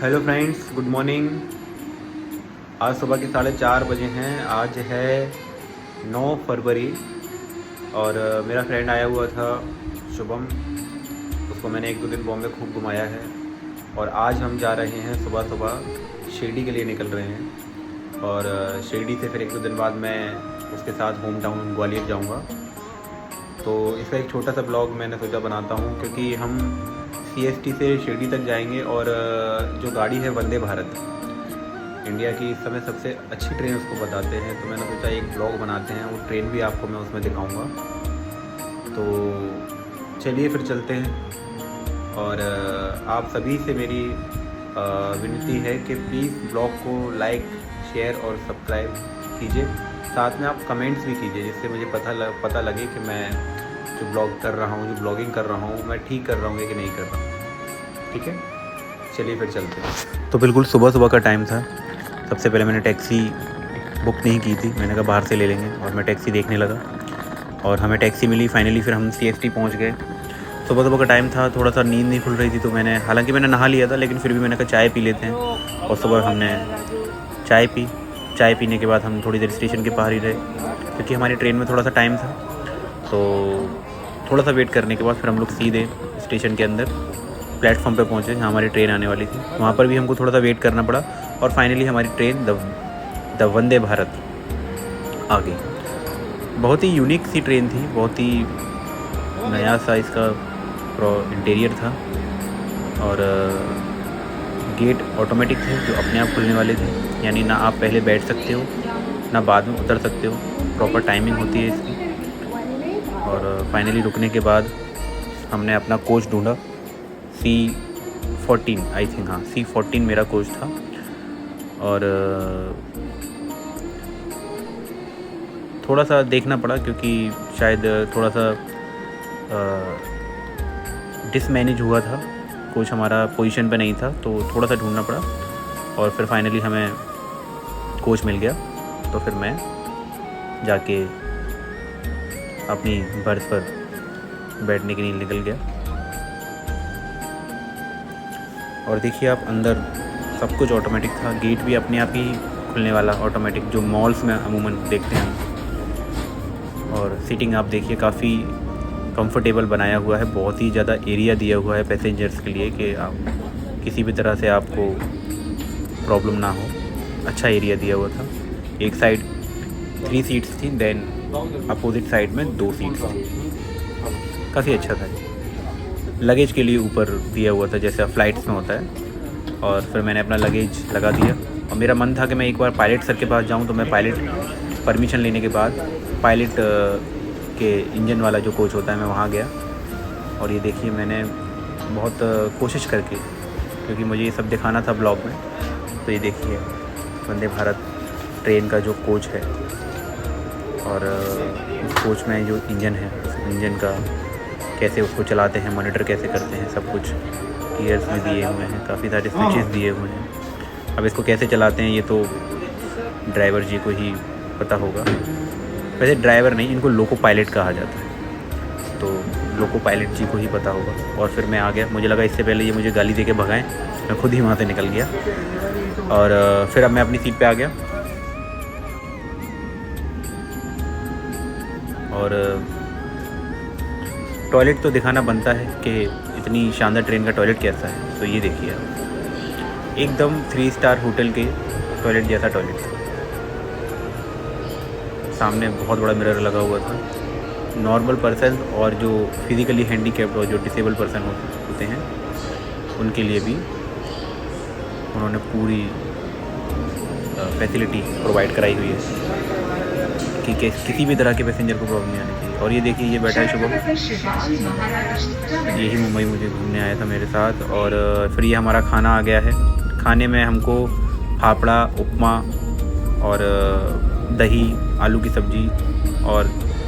Hello friends, good morning. आज सुबह के 4:30 बजे हैं। आज है 9 फरवरी और मेरा फ्रेंड आया हुआ था शुभम। उसको मैंने 1-2 दिन बॉम्बे खूब घुमाया है और आज हम जा रहे हैं सुबह सुबह शिरडी के लिए निकल रहे हैं। और शिरडी से फिर 1-2 दिन बाद मैं उसके साथ होम टाउन ग्वालियर जाऊंगा। तो इसका एक छोटा सा ब्लॉग मैंने सोचा बनाता हूँ, क्योंकि हम CST से शिरडी तक जाएंगे और जो गाड़ी है वंदे भारत, इंडिया की इस समय सबसे अच्छी ट्रेन उसको बताते हैं। तो मैंने सोचा एक ब्लॉग बनाते हैं, वो ट्रेन भी आपको मैं उसमें दिखाऊंगा। तो चलिए फिर चलते हैं। और आप सभी से मेरी विनती है कि प्लीज़ ब्लॉग को लाइक, शेयर और सब्सक्राइब कीजिए। साथ में आप कमेंट्स भी कीजिए, जिससे मुझे पता लगे कि मैं जो ब्लॉग कर रहा हूँ, जो ब्लॉगिंग कर रहा हूँ, मैं ठीक कर रहा हूँ कि नहीं कर रहा हूँ। ठीक है, चलिए फिर चलते हैं। तो बिल्कुल सुबह सुबह का टाइम था। सबसे पहले मैंने टैक्सी बुक नहीं की थी, मैंने कहा बाहर से ले लेंगे, और मैं टैक्सी देखने लगा और हमें टैक्सी मिली। फाइनली फिर हम CST पहुंच गए। सुबह सुबह का टाइम था, थोड़ा सा नींद नहीं खुल रही थी, तो हालांकि मैंने नहा लिया था, लेकिन फिर भी मैंने कहा चाय पी लेते हैं। और सुबह हमने चाय पी। चाय पीने के बाद हम थोड़ी देर स्टेशन के बाहर ही रहे, क्योंकि हमारी ट्रेन में थोड़ा सा टाइम था। तो थोड़ा सा वेट करने के बाद फिर हम लोग सीधे स्टेशन के अंदर प्लेटफॉर्म पे पहुँचे, जहाँ हमारी ट्रेन आने वाली थी। वहाँ पर भी हमको थोड़ा सा वेट करना पड़ा और फाइनली हमारी ट्रेन द वंदे भारत आ गई। बहुत ही यूनिक सी ट्रेन थी, बहुत ही नया सा इसका इंटीरियर था। और गेट ऑटोमेटिक थे जो अपने आप खुलने वाले थे, यानी ना आप पहले बैठ सकते हो ना बाद में उतर सकते हो। प्रॉपर टाइमिंग होती है इसकी। और फाइनली रुकने के बाद हमने अपना कोच ढूंढा। C14 आई थिंक, हाँ C14 मेरा कोच था। और थोड़ा सा देखना पड़ा, क्योंकि शायद थोड़ा सा डिसमैनेज हुआ था, कोच हमारा पोजीशन पे नहीं था, तो थोड़ा सा ढूंढना पड़ा। और फिर फाइनली हमें कोच मिल गया। तो फिर मैं जाके अपनी बर्थ पर बैठने के लिए निकल गया। और देखिए आप, अंदर सब कुछ ऑटोमेटिक था। गेट भी अपने आप ही खुलने वाला ऑटोमेटिक, जो मॉल्स में अमूमन देखते हैं। और सीटिंग आप देखिए, काफ़ी कंफर्टेबल बनाया हुआ है। बहुत ही ज़्यादा एरिया दिया हुआ है पैसेंजर्स के लिए, कि आप किसी भी तरह से आपको प्रॉब्लम ना हो। अच्छा एरिया दिया हुआ था। एक साइड 3 सीट्स थी, देन अपोजिट साइड में 2 सीट्स थी। काफ़ी अच्छा था। लगेज के लिए ऊपर दिया हुआ था, जैसे फ़्लाइट्स में होता है। और फिर मैंने अपना लगेज लगा दिया। और मेरा मन था कि मैं एक बार पायलट सर के पास जाऊं, तो मैं पायलट परमिशन लेने के बाद पायलट के इंजन वाला जो कोच होता है, मैं वहाँ गया। और ये देखिए, मैंने बहुत कोशिश करके, क्योंकि मुझे ये सब दिखाना था ब्लॉग में, तो ये देखिए वंदे भारत ट्रेन का जो कोच है। और उस कोच में जो इंजन है, उस इंजन का कैसे उसको चलाते हैं, मॉनिटर कैसे करते हैं, सब कुछ गियर्स में दिए हुए हैं, काफ़ी सारे स्विचेस दिए हुए हैं। अब इसको कैसे चलाते हैं ये तो ड्राइवर जी को ही पता होगा। वैसे ड्राइवर नहीं, इनको लोको पायलट कहा जाता है, तो लोको पायलट जी को ही पता होगा। और फिर मैं आ गया। मुझे लगा इससे पहले ये मुझे गाली दे के भगाएं, मैं खुद ही वहाँ से निकल गया। और फिर अब मैं अपनी सीट पे आ गया। और टॉयलेट तो दिखाना बनता है कि इतनी शानदार ट्रेन का टॉयलेट कैसा है। तो ये देखिए आप, एकदम 3 स्टार होटल के टॉयलेट जैसा टॉयलेट था। सामने बहुत बड़ा मिरर लगा हुआ था। नॉर्मल पर्सन और जो फिज़िकली हैंडीकैप्ड और जो डिसेबल पर्सन होते हैं, उनके लिए भी उन्होंने पूरी फैसिलिटी प्रोवाइड कराई हुई है कि किसी भी तरह के पैसेंजर को प्रॉब्लम नहीं आनी चाहिए। और ये देखिए, ये बैठा है शुभम, यही मुंबई मुझे घूमने आया था मेरे साथ। और फिर ये हमारा खाना आ गया है। खाने में हमको फाफड़ा, उपमा और दही, आलू की सब्ज़ी और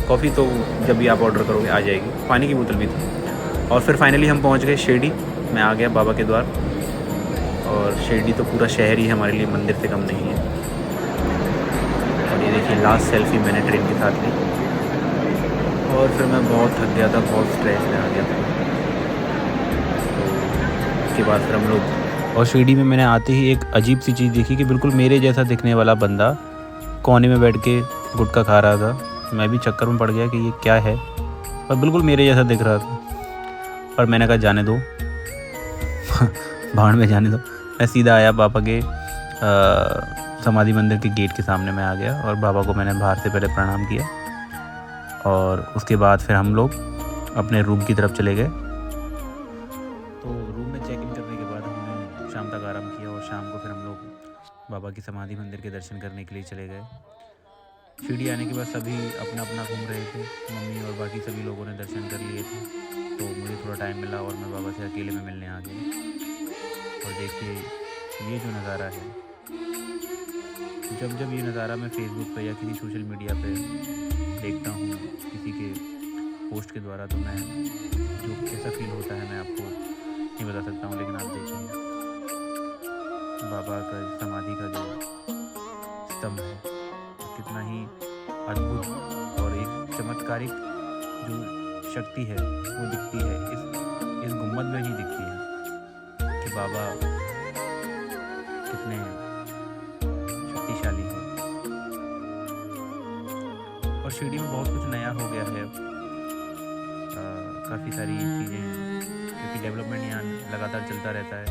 कॉफ़ी तो जब भी आप ऑर्डर करोगे आ जाएगी। पानी की बोतल भी थी। और फिर फाइनली हम पहुंच गए शिरडी। मैं आ गया बाबा के द्वार। और शिरडी तो पूरा शहर ही हमारे लिए मंदिर से कम नहीं है। और ये देखिए, लास्ट सेल्फ़ी मैंने ट्रेन के साथ ली। और फिर मैं बहुत थक गया था, बहुत स्ट्रेस में आ गया था। तो उसके बाद फिर हम लोग और शिरडी में मैंने आते ही एक अजीब सी चीज़ देखी कि बिल्कुल मेरे जैसा दिखने वाला बंदा कोने में बैठ के गुटखा खा रहा था। मैं भी चक्कर में पड़ गया कि ये क्या है, और बिल्कुल मेरे जैसा दिख रहा था। पर मैंने कहा जाने दो भाड़ में जाने दो। मैं सीधा आया बाबा के समाधि मंदिर के गेट के सामने मैं आ गया और बाबा को मैंने बाहर से पहले प्रणाम किया, और उसके बाद फिर हम लोग अपने रूम की तरफ चले गए। तो रूम में चेक इन करने के बाद हमने शाम तक आराम किया, और शाम को फिर हम लोग बाबा की समाधि मंदिर के दर्शन करने के लिए चले गए। शिरडी आने के बाद सभी अपना अपना घूम रहे थे, मम्मी और बाकी सभी लोगों ने दर्शन कर लिए थे। तो मुझे थोड़ा टाइम मिला और मैं बाबा से अकेले में मिलने आ गया। और देखिए ये जो नज़ारा है, जब ये नज़ारा मैं फेसबुक पे या किसी सोशल मीडिया पे देखता हूँ किसी के पोस्ट के द्वारा, तो मैं जो कैसा फील होता है मैं आपको नहीं बता सकता हूँ। लेकिन आप देखिए बाबा का समाधि का जो स्तंभ है कितना ही अद्भुत और एक चमत्कारिक जो शक्ति है वो दिखती है इस गुम्बद में ही दिखती है कि बाबा कितने शक्तिशाली हैं। और शिरडी में बहुत कुछ नया हो गया है, काफ़ी सारी चीज़ें, क्योंकि डेवलपमेंट यहाँ लगातार चलता रहता है।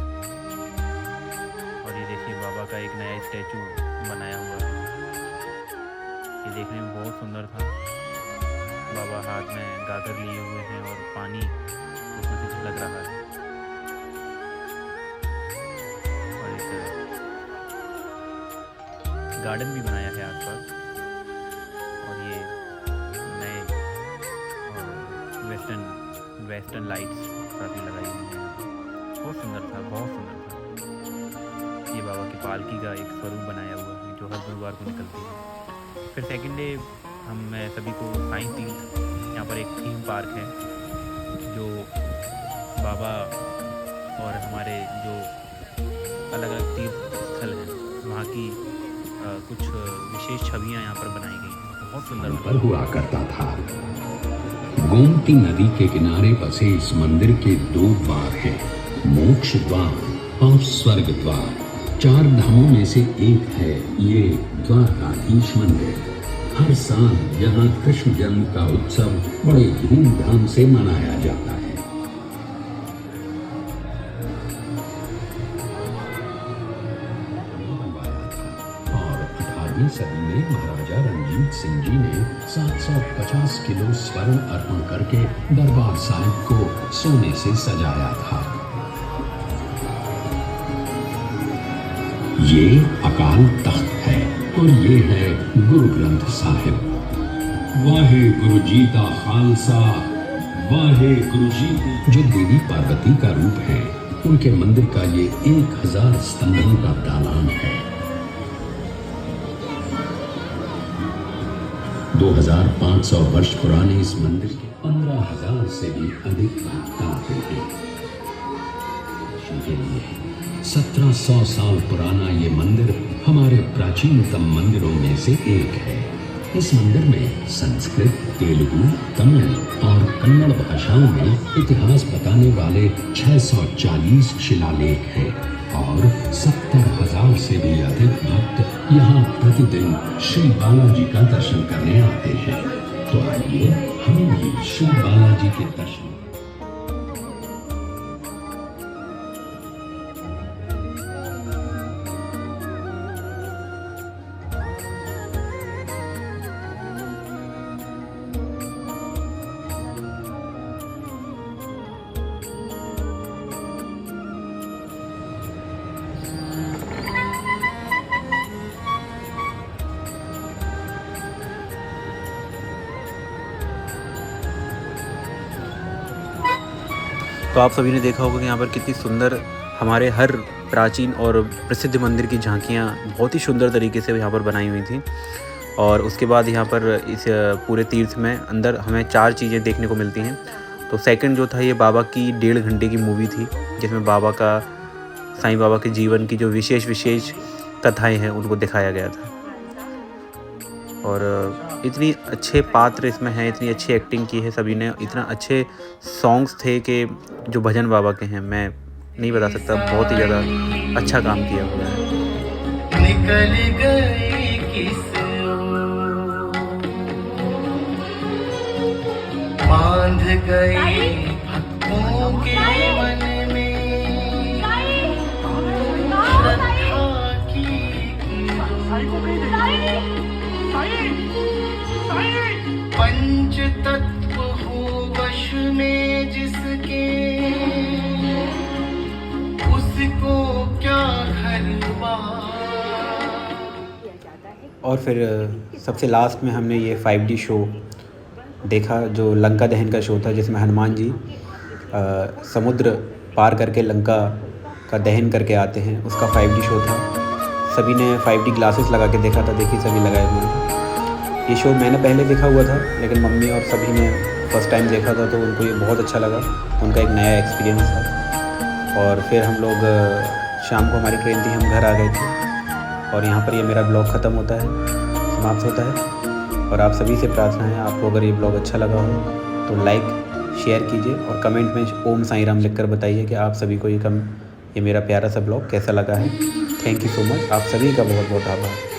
और ये देखिए बाबा का एक नया स्टैचू बनाया हुआ है, ये देखने में बहुत सुंदर था। बाबा हाथ में गागर लिए हुए हैं और पानी उसमें से झलक रहा है। और एक गार्डन भी बनाया है आसपास, और ये नए वेस्टर्न लाइट्स काफ़ी लगाई हुई हैं। बहुत सुंदर था, बहुत सुंदर था। ये बाबा की पालकी का एक स्वरूप बनाया हुआ है जो हर गुरुवार को निकलती है। फिर सेकेंड डे हम सभी को साइंस तीर्थ, यहाँ पर एक थीम पार्क है जो बाबा और हमारे जो अलग अलग तीर्थ स्थल हैं वहाँ की कुछ विशेष छवियाँ यहाँ पर बनाई गई हैं। बहुत सुंदर पर हुआ करता था। गोमती नदी के किनारे बसे इस मंदिर के 2 द्वार हैं, मोक्ष द्वार और स्वर्ग द्वार। 4 धामों में से एक है ये द्वारकाधीश मंदिर। हर साल यहाँ कृष्ण जन्म का उत्सव बड़े धूमधाम से मनाया जाता है। और 18वीं सदी में महाराजा रणजीत सिंह जी ने 750 किलो स्वर्ण अर्पण करके दरबार साहिब को सोने से सजाया था। ये अकाल तख्त है और ये है गुरु ग्रंथ साहिब। वाहे गुरु जी का खालसा, वाहे गुरु जी। जो देवी पार्वती का रूप है, उनके मंदिर का ये 1000 स्तंभों का दालान है। 2500 वर्ष पुराने इस मंदिर के 15,000 से भी अधिक भक्त आते हैं। 1700 साल पुराना ये मंदिर हमारे प्राचीनतम मंदिरों में से एक है। इस मंदिर में संस्कृत, तेलुगु, तमिल और कन्नड़ भाषाओं में इतिहास बताने वाले 640 शिलालेख हैं और 70,000 से भी अधिक भक्त यहाँ प्रतिदिन श्री बालाजी का दर्शन करने आते हैं। तो आइए हम भी श्री बालाजी के दर्शन। तो आप सभी ने देखा होगा कि यहाँ पर कितनी सुंदर हमारे हर प्राचीन और प्रसिद्ध मंदिर की झांकियाँ बहुत ही सुंदर तरीके से यहाँ पर बनाई हुई थी। और उसके बाद यहाँ पर इस पूरे तीर्थ में अंदर हमें 4 चीज़ें देखने को मिलती हैं। तो सेकंड जो था ये बाबा की 1.5 घंटे की मूवी थी, जिसमें बाबा का, साईं बाबा के जीवन की जो विशेष कथाएँ हैं उनको दिखाया गया था। और इतनी अच्छे पात्र इसमें हैं, इतनी अच्छी एक्टिंग की है सभी ने, इतना अच्छे सॉन्ग्स थे कि जो भजन बाबा के हैं, मैं नहीं बता सकता, बहुत ही ज़्यादा अच्छा काम किया हुआ है। निकल गए किस ओर, बांध गए भक्तों के मन में श्रद्धा की पंच तत्व हो वश में जिसके, उसको क्या घर बार। और फिर सबसे लास्ट में हमने ये 5D शो देखा, जो लंका दहन का शो था, जिसमें हनुमान जी समुद्र पार करके लंका का दहन करके आते हैं, उसका 5D शो था। सभी ने 5D ग्लासेस लगा के देखा था, देखिए सभी लगाए हुए हैं। ये शो मैंने पहले देखा हुआ था, लेकिन मम्मी और सभी ने फर्स्ट टाइम देखा था, तो उनको ये बहुत अच्छा लगा, उनका एक नया एक्सपीरियंस था। और फिर हम लोग शाम को, हमारी ट्रेन थी, हम घर आ गए थे। और यहाँ पर ये मेरा ब्लॉग ख़त्म होता है, समाप्त होता है। और आप सभी से प्रार्थना है, आपको अगर ये ब्लॉग अच्छा लगा हो तो लाइक शेयर कीजिए और कमेंट में ओम साईं राम लिख कर बताइए कि आप सभी को ये मेरा प्यारा सा ब्लॉग कैसा लगा है। थैंक यू सो मच, आप सभी का बहुत बहुत आभार।